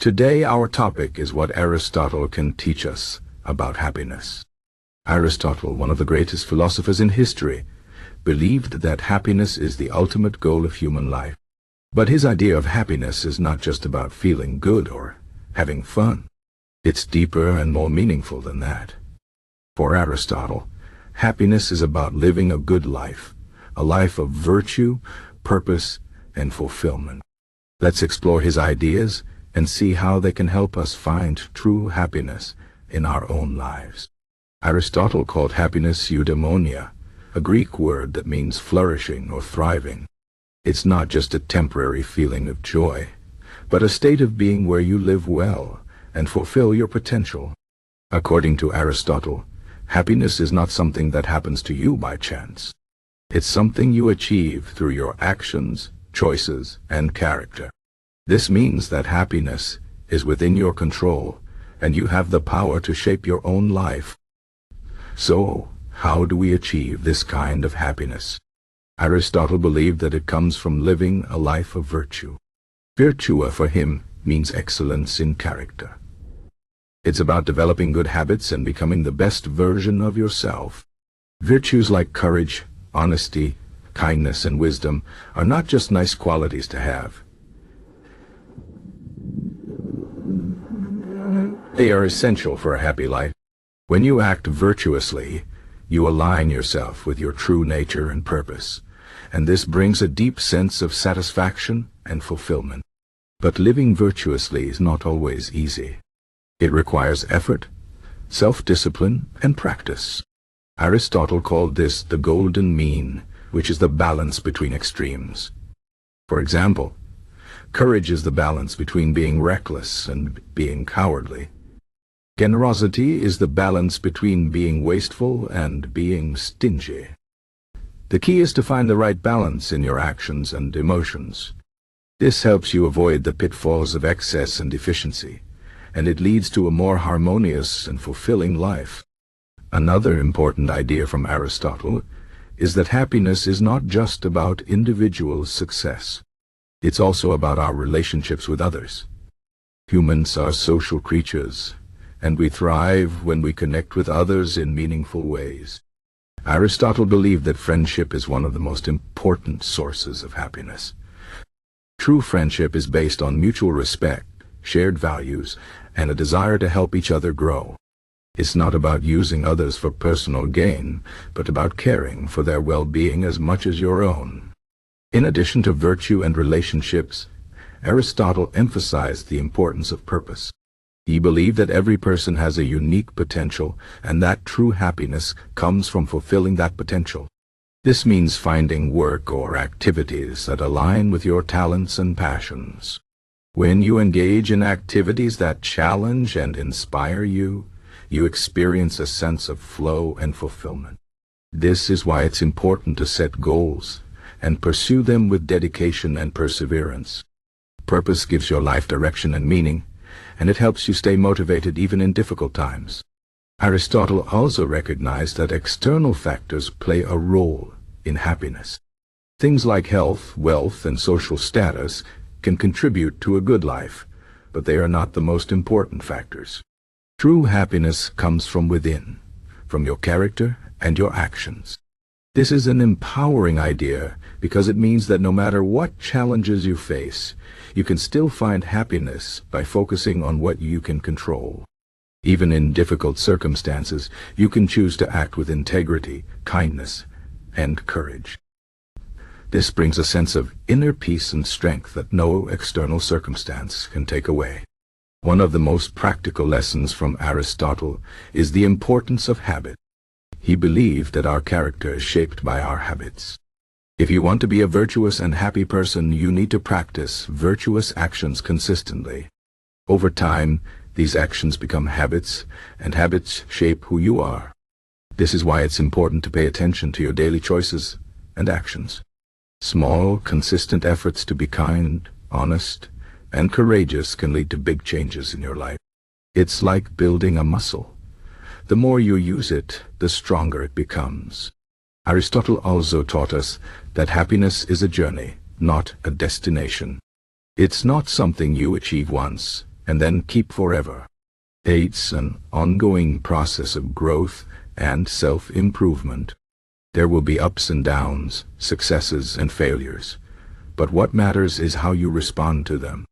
Today our topic is what Aristotle can teach us about happiness. Aristotle, one of the greatest philosophers in history, believed that happiness is the ultimate goal of human life. But his idea of happiness is not just about feeling good or having fun. It's deeper and more meaningful than that. For Aristotle, happiness is about living a good life, a life of virtue, purpose, and fulfillment. Let's explore his ideas and see how they can help us find true happiness in our own lives. Aristotle called happiness Eudaimonia, a Greek word that means flourishing or thriving. It's not just a temporary feeling of joy, but a state of being where you live well and fulfill your potential. According to Aristotle, happiness is not something that happens to you by chance. It's something you achieve through your actions, choices, and character. This means that happiness is within your control, and you have the power to shape your own life. So, how do we achieve this kind of happiness? Aristotle believed that it comes from living a life of virtue. Virtua for him means excellence in character. It's about developing good habits and becoming the best version of yourself. Virtues like courage, honesty, kindness, and wisdom are not just nice qualities to have. They are essential for a happy life. When you act virtuously, you align yourself with your true nature and purpose, and this brings a deep sense of satisfaction and fulfillment. But living virtuously is not always easy. It requires effort, self-discipline, and practice. Aristotle called this the golden mean, which is the balance between extremes. For example, courage is the balance between being reckless and being cowardly. Generosity is the balance between being wasteful and being stingy. The key is to find the right balance in your actions and emotions. This helps you avoid the pitfalls of excess and deficiency, and it leads to a more harmonious and fulfilling life. Another important idea from Aristotle is that happiness is not just about individual success. It's also about our relationships with others. Humans are social creatures, and we thrive when we connect with others in meaningful ways. Aristotle believed that friendship is one of the most important sources of happiness. True friendship is based on mutual respect, shared values, and a desire to help each other grow. It's not about using others for personal gain, but about caring for their well-being as much as your own. In addition to virtue and relationships, Aristotle emphasized the importance of purpose. He believed that every person has a unique potential, and that true happiness comes from fulfilling that potential. This means finding work or activities that align with your talents and passions. When you engage in activities that challenge and inspire you, you experience a sense of flow and fulfillment. This is why it's important to set goals and pursue them with dedication and perseverance. Purpose gives your life direction and meaning, and it helps you stay motivated even in difficult times. Aristotle also recognized that external factors play a role in happiness. Things like health, wealth, and social status can contribute to a good life, but they are not the most important factors. True happiness comes from within, from your character and your actions. This is an empowering idea because it means that no matter what challenges you face, you can still find happiness by focusing on what you can control. Even in difficult circumstances, you can choose to act with integrity, kindness, and courage. This brings a sense of inner peace and strength that no external circumstance can take away. One of the most practical lessons from Aristotle is the importance of habit. He believed that our character is shaped by our habits. If you want to be a virtuous and happy person, you need to practice virtuous actions consistently. Over time, these actions become habits, and habits shape who you are. This is why it's important to pay attention to your daily choices and actions. Small, consistent efforts to be kind, honest, and courageous can lead to big changes in your life. It's like building a muscle. The more you use it, the stronger it becomes. Aristotle also taught us that happiness is a journey, not a destination. It's not something you achieve once and then keep forever. It's an ongoing process of growth and self-improvement. There will be ups and downs, successes and failures, but what matters is how you respond to them.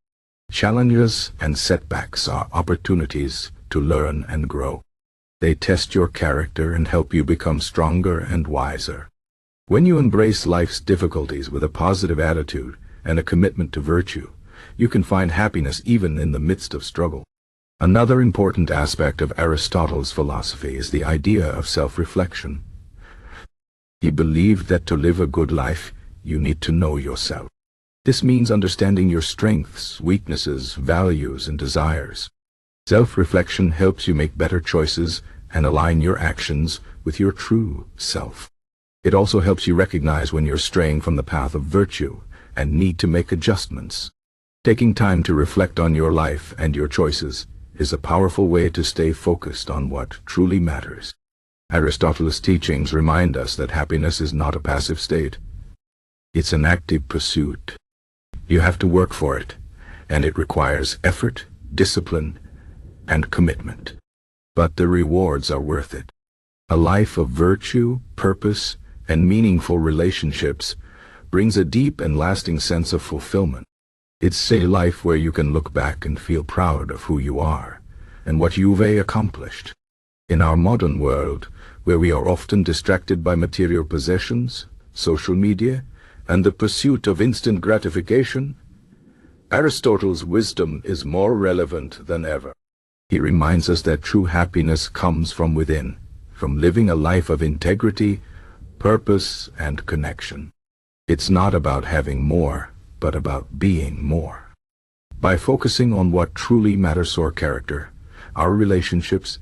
Challenges and setbacks are opportunities to learn and grow. They test your character and help you become stronger and wiser. When you embrace life's difficulties with a positive attitude and a commitment to virtue, you can find happiness even in the midst of struggle. Another important aspect of Aristotle's philosophy is the idea of self-reflection. He believed that to live a good life, you need to know yourself. This means understanding your strengths, weaknesses, values, and desires. Self-reflection helps you make better choices and align your actions with your true self. It also helps you recognize when you're straying from the path of virtue and need to make adjustments. Taking time to reflect on your life and your choices is a powerful way to stay focused on what truly matters. Aristotle's teachings remind us that happiness is not a passive state. It's an active pursuit. You have to work for it, and it requires effort, discipline, and commitment. But the rewards are worth it. A life of virtue, purpose, and meaningful relationships brings a deep and lasting sense of fulfillment. It's a life where you can look back and feel proud of who you are and what you've accomplished. In our modern world, where we are often distracted by material possessions, social media, and the pursuit of instant gratification, Aristotle's wisdom is more relevant than ever. He reminds us that true happiness comes from within, from living a life of integrity, purpose, and connection. It's not about having more, but about being more. By focusing on what truly matters to our character, our relationships,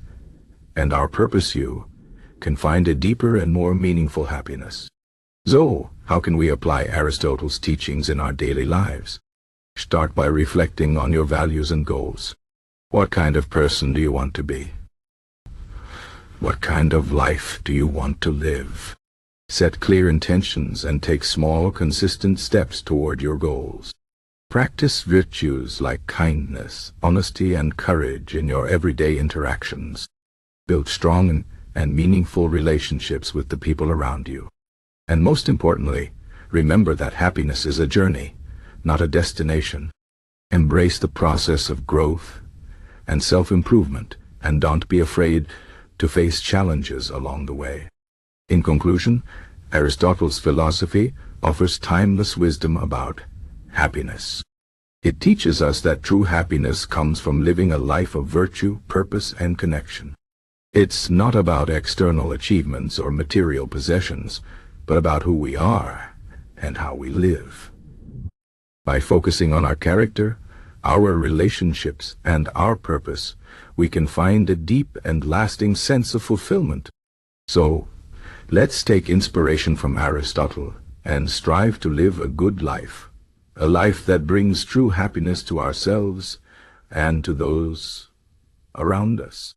and our purpose, you can find a deeper and more meaningful happiness. So, how can we apply Aristotle's teachings in our daily lives? Start by reflecting on your values and goals. What kind of person do you want to be? What kind of life do you want to live? Set clear intentions and take small, consistent steps toward your goals. Practice virtues like kindness, honesty, and courage in your everyday interactions. Build strong and meaningful relationships with the people around you. And most importantly, remember that happiness is a journey, not a destination. Embrace the process of growth and self-improvement, and don't be afraid to face challenges along the way. In conclusion, Aristotle's philosophy offers timeless wisdom about happiness. It teaches us that true happiness comes from living a life of virtue, purpose, and connection. It's not about external achievements or material possessions, but about who we are and how we live. By focusing on our character, our relationships, and our purpose, we can find a deep and lasting sense of fulfillment. So, let's take inspiration from Aristotle and strive to live a good life, a life that brings true happiness to ourselves and to those around us.